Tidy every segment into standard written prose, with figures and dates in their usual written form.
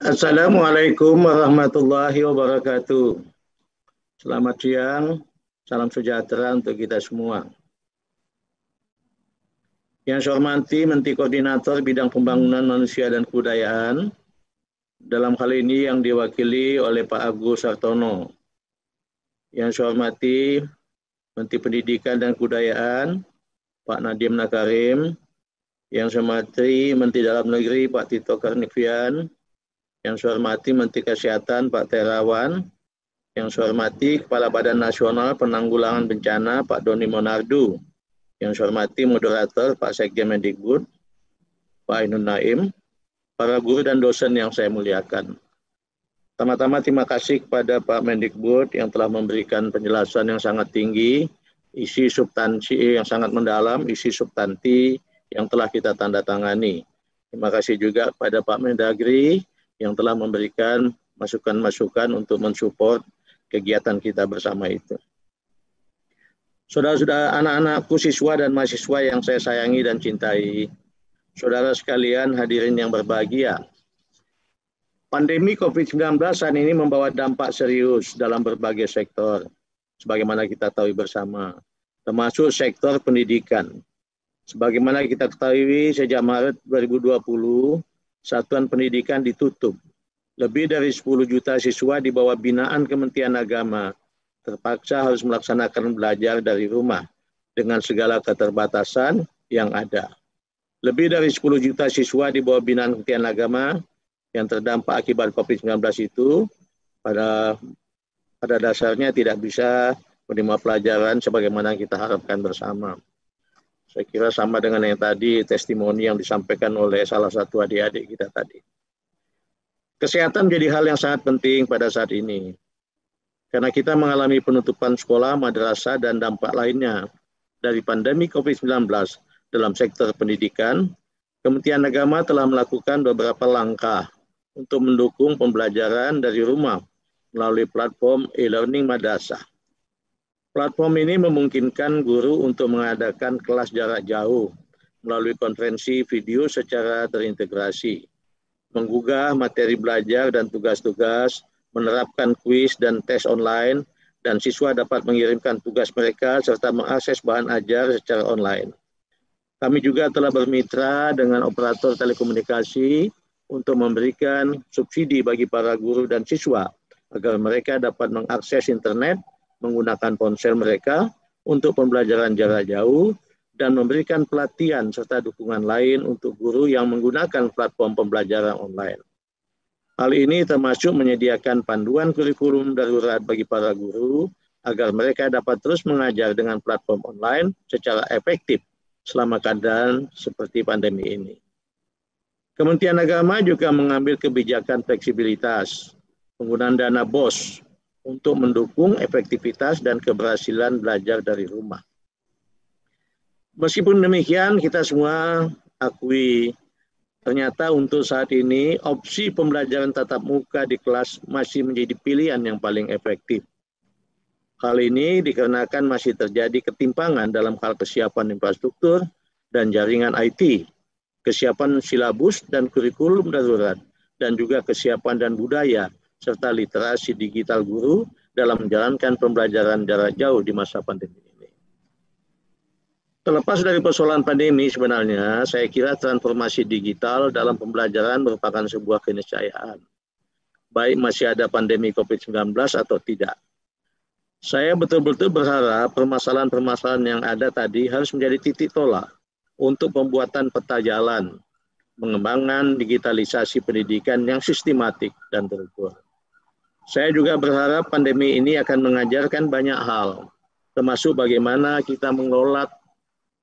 Assalamualaikum warahmatullahi wabarakatuh. Selamat siang, salam sejahtera untuk kita semua. Yang saya hormati Menteri Koordinator Bidang Pembangunan Manusia dan Kebudayaan, dalam hal ini yang diwakili oleh Pak Agus Sartono. Yang saya hormati Menteri Pendidikan dan Kebudayaan, Pak Nadiem Makarim. Yang saya hormati Menteri Dalam Negeri, Pak Tito Karnavian. Yang saya hormati Menteri Kesehatan, Pak Terawan. Yang saya hormati Kepala Badan Nasional Penanggulangan Bencana, Pak Doni Monardo. Yang saya hormati moderator, Pak Sekjen Mendikbud, Pak Ainun Naim, para guru dan dosen yang saya muliakan. Pertama-tama terima kasih kepada Pak Mendikbud yang telah memberikan penjelasan yang sangat tinggi, isi substansi yang sangat mendalam, isi substansi yang telah kita tanda tangani. Terima kasih juga kepada Pak Mendagri yang telah memberikan masukan-masukan untuk mensupport kegiatan kita bersama itu. Saudara-saudara, anak-anakku, siswa dan mahasiswa yang saya sayangi dan cintai, saudara sekalian hadirin yang berbahagia, pandemi COVID-19 saat ini membawa dampak serius dalam berbagai sektor, sebagaimana kita tahu bersama, termasuk sektor pendidikan. Sebagaimana kita ketahui, sejak Maret 2020, satuan pendidikan ditutup. Lebih dari 10 juta siswa di bawah binaan Kementerian Agama terpaksa harus melaksanakan belajar dari rumah dengan segala keterbatasan yang ada. Lebih dari 10 juta siswa di bawah binaan Kementerian Agama yang terdampak akibat COVID-19 itu pada dasarnya tidak bisa menerima pelajaran sebagaimana kita harapkan bersama. Saya kira sama dengan yang tadi testimoni yang disampaikan oleh salah satu adik-adik kita tadi. Kesehatan menjadi hal yang sangat penting pada saat ini. Karena kita mengalami penutupan sekolah, madrasah, dan dampak lainnya dari pandemi COVID-19 dalam sektor pendidikan, Kementerian Agama telah melakukan beberapa langkah untuk mendukung pembelajaran dari rumah melalui platform e-learning madrasah. Platform ini memungkinkan guru untuk mengadakan kelas jarak jauh melalui konferensi video secara terintegrasi, menggugah materi belajar dan tugas-tugas, menerapkan kuis dan tes online, dan siswa dapat mengirimkan tugas mereka serta mengakses bahan ajar secara online. Kami juga telah bermitra dengan operator telekomunikasi untuk memberikan subsidi bagi para guru dan siswa agar mereka dapat mengakses internet menggunakan ponsel mereka untuk pembelajaran jarak jauh dan memberikan pelatihan serta dukungan lain untuk guru yang menggunakan platform pembelajaran online. Hal ini termasuk menyediakan panduan kurikulum darurat bagi para guru agar mereka dapat terus mengajar dengan platform online secara efektif selama keadaan seperti pandemi ini. Kementerian Agama juga mengambil kebijakan fleksibilitas, penggunaan dana BOS untuk mendukung efektivitas dan keberhasilan belajar dari rumah. Meskipun demikian, kita semua akui ternyata untuk saat ini opsi pembelajaran tatap muka di kelas masih menjadi pilihan yang paling efektif. Hal ini dikarenakan masih terjadi ketimpangan dalam hal kesiapan infrastruktur dan jaringan IT, kesiapan silabus dan kurikulum darurat, dan juga kesiapan dan budaya serta literasi digital guru dalam menjalankan pembelajaran jarak jauh di masa pandemi. Terlepas dari persoalan pandemi sebenarnya, saya kira transformasi digital dalam pembelajaran merupakan sebuah keniscayaan. Baik masih ada pandemi COVID-19 atau tidak. Saya betul-betul berharap permasalahan-permasalahan yang ada tadi harus menjadi titik tolak untuk pembuatan peta jalan, mengembangkan digitalisasi pendidikan yang sistematik dan terukur. Saya juga berharap pandemi ini akan mengajarkan banyak hal, termasuk bagaimana kita mengelola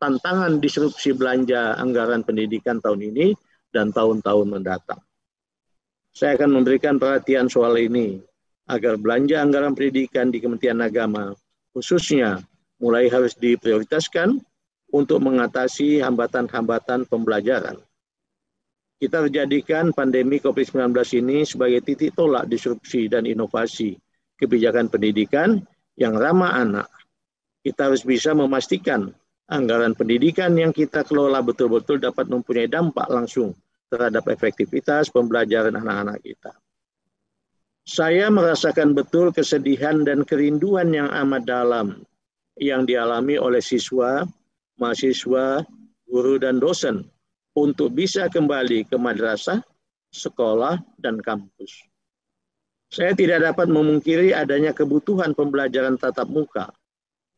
tantangan disrupsi belanja anggaran pendidikan tahun ini dan tahun-tahun mendatang. Saya akan memberikan perhatian soal ini agar belanja anggaran pendidikan di Kementerian Agama khususnya mulai harus diprioritaskan untuk mengatasi hambatan-hambatan pembelajaran. Kita jadikan pandemi COVID-19 ini sebagai titik tolak disrupsi dan inovasi kebijakan pendidikan yang ramah anak. Kita harus bisa memastikan anggaran pendidikan yang kita kelola betul-betul dapat mempunyai dampak langsung terhadap efektivitas pembelajaran anak-anak kita. Saya merasakan betul kesedihan dan kerinduan yang amat dalam yang dialami oleh siswa, mahasiswa, guru, dan dosen untuk bisa kembali ke madrasah, sekolah, dan kampus. Saya tidak dapat memungkiri adanya kebutuhan pembelajaran tatap muka,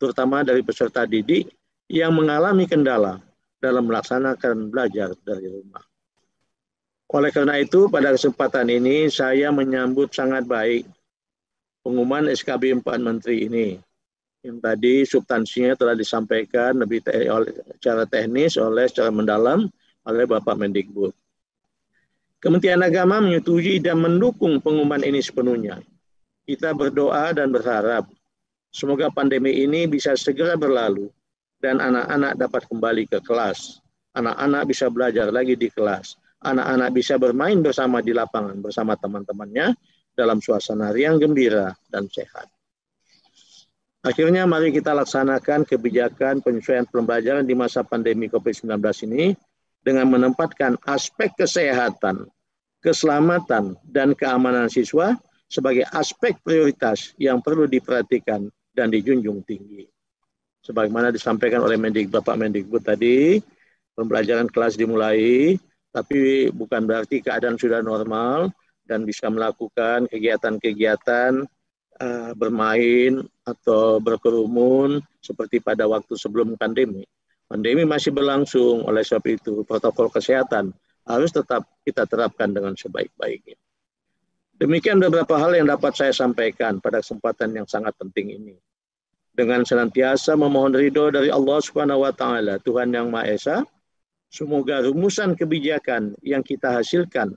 terutama dari peserta didik yang mengalami kendala dalam melaksanakan belajar dari rumah. Oleh karena itu, pada kesempatan ini saya menyambut sangat baik pengumuman SKB 4 Menteri ini. Yang tadi substansinya telah disampaikan lebih secara teknis secara mendalam oleh Bapak Mendikbud. Kementerian Agama menyetujui dan mendukung pengumuman ini sepenuhnya. Kita berdoa dan berharap semoga pandemi ini bisa segera berlalu dan anak-anak dapat kembali ke kelas. Anak-anak bisa belajar lagi di kelas. Anak-anak bisa bermain bersama di lapangan bersama teman-temannya dalam suasana riang gembira dan sehat. Akhirnya mari kita laksanakan kebijakan penyesuaian pembelajaran di masa pandemi COVID-19 ini dengan menempatkan aspek kesehatan, keselamatan, dan keamanan siswa sebagai aspek prioritas yang perlu diperhatikan dan dijunjung tinggi. Sebagaimana disampaikan oleh Bapak Mendikbud tadi, pembelajaran kelas dimulai, tapi bukan berarti keadaan sudah normal dan bisa melakukan kegiatan-kegiatan bermain atau berkerumun seperti pada waktu sebelum pandemi. Pandemi masih berlangsung, oleh sebab itu protokol kesehatan harus tetap kita terapkan dengan sebaik-baiknya. Demikian beberapa hal yang dapat saya sampaikan pada kesempatan yang sangat penting ini. Dengan senantiasa memohon ridho dari Allah Subhanahu wa Ta'ala, Tuhan Yang Maha Esa, semoga rumusan kebijakan yang kita hasilkan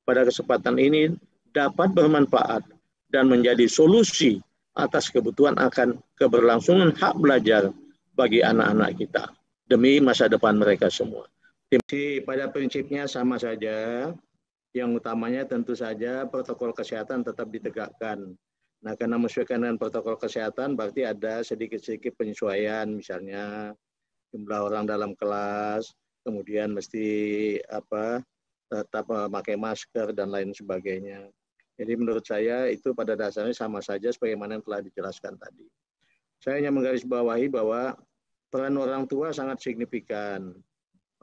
pada kesempatan ini dapat bermanfaat dan menjadi solusi atas kebutuhan akan keberlangsungan hak belajar bagi anak-anak kita demi masa depan mereka semua. Pada prinsipnya sama saja, yang utamanya tentu saja protokol kesehatan tetap ditegakkan. Nah, karena menyesuaikan dengan protokol kesehatan berarti ada sedikit-sedikit penyesuaian, misalnya jumlah orang dalam kelas, kemudian mesti tetap memakai masker dan lain sebagainya. Jadi menurut saya itu pada dasarnya sama saja sebagaimana yang telah dijelaskan tadi. Saya hanya menggarisbawahi bahwa peran orang tua sangat signifikan.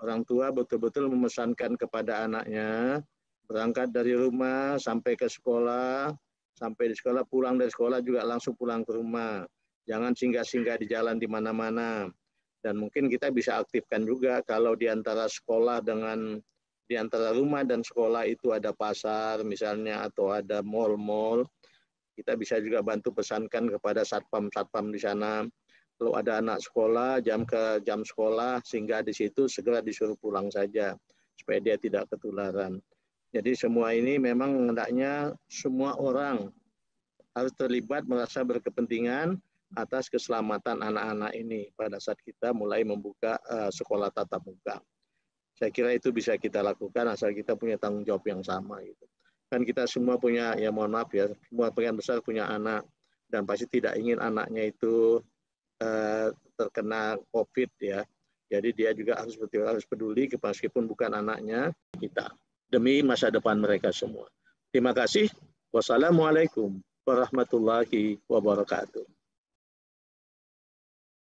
Orang tua betul-betul memesankan kepada anaknya, berangkat dari rumah sampai ke sekolah, sampai di sekolah, pulang dari sekolah juga langsung pulang ke rumah. Jangan singgah-singgah di jalan di mana-mana. Dan mungkin kita bisa aktifkan juga kalau di antara sekolah di antara rumah dan sekolah itu ada pasar misalnya atau ada mal-mal, kita bisa juga bantu pesankan kepada satpam-satpam di sana. Kalau ada anak sekolah, jam sekolah, sehingga di situ segera disuruh pulang saja supaya dia tidak ketularan. Jadi semua ini memang hendaknya semua orang harus terlibat merasa berkepentingan atas keselamatan anak-anak ini pada saat kita mulai membuka sekolah tatap muka. Saya kira itu bisa kita lakukan asal kita punya tanggung jawab yang sama. Gitu. Kan kita semua punya, ya mohon maaf ya, semua bagian besar punya anak dan pasti tidak ingin anaknya itu terkena COVID ya. Jadi dia juga harus peduli meskipun bukan anaknya kita demi masa depan mereka semua. Terima kasih. Wassalamualaikum warahmatullahi wabarakatuh.